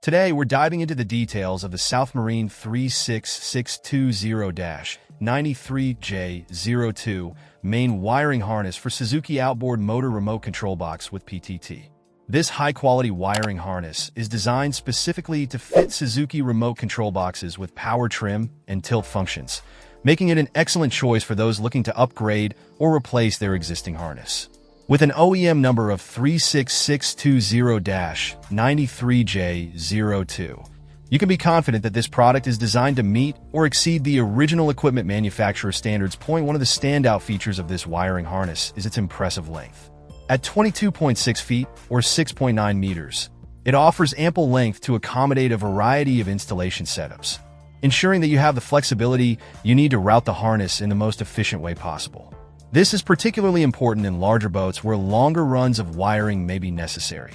Today, we're diving into the details of the SouthMarine 36620-93J02 main wiring harness for Suzuki Outboard motor remote control box with PTT. This high-quality wiring harness is designed specifically to fit Suzuki remote control boxes with power trim and tilt functions, making it an excellent choice for those looking to upgrade or replace their existing harness. With an OEM number of 36620-93J02, you can be confident that this product is designed to meet or exceed the original equipment manufacturer standards. One of the standout features of this wiring harness is its impressive length. At 22.6 feet or 6.9 meters, it offers ample length to accommodate a variety of installation setups, ensuring that you have the flexibility you need to route the harness in the most efficient way possible. This is particularly important in larger boats where longer runs of wiring may be necessary.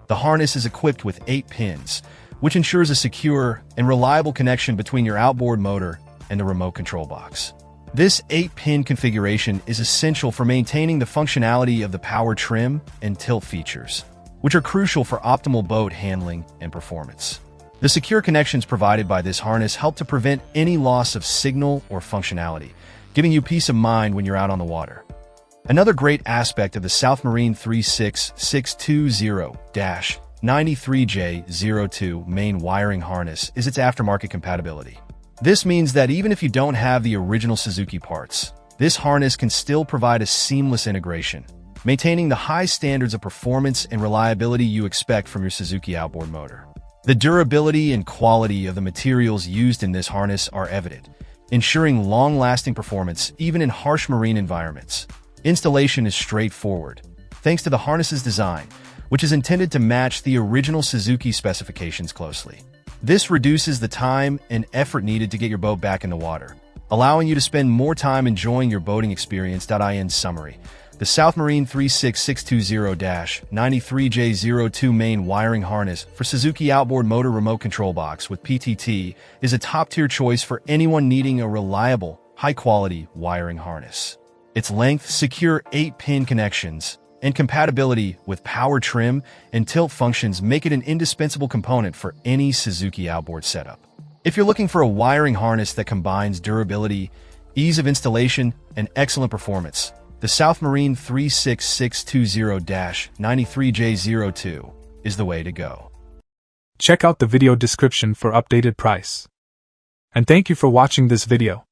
The harness is equipped with 8 pins, which ensures a secure and reliable connection between your outboard motor and the remote control box. This 8-pin configuration is essential for maintaining the functionality of the power trim and tilt features, which are crucial for optimal boat handling and performance. The secure connections provided by this harness help to prevent any loss of signal or functionality, giving you peace of mind when you're out on the water. Another great aspect of the SouthMarine 36620-93J02 main wiring harness is its aftermarket compatibility. This means that even if you don't have the original Suzuki parts, this harness can still provide a seamless integration, maintaining the high standards of performance and reliability you expect from your Suzuki Outboard motor. The durability and quality of the materials used in this harness are evident, ensuring long-lasting performance even in harsh marine environments. Installation is straightforward, thanks to the harness's design, which is intended to match the original Suzuki specifications closely. This reduces the time and effort needed to get your boat back in the water, allowing you to spend more time enjoying your boating experience. In summary, the SouthMarine 36620-93J02 main wiring harness for Suzuki Outboard motor remote control box with PTT is a top-tier choice for anyone needing a reliable, high-quality wiring harness. Its length, secure 8-pin connections, and compatibility with power trim and tilt functions make it an indispensable component for any Suzuki Outboard setup. If you're looking for a wiring harness that combines durability, ease of installation, and excellent performance, the SouthMarine 36620-93J02 is the way to go. Check out the video description for updated price. And thank you for watching this video.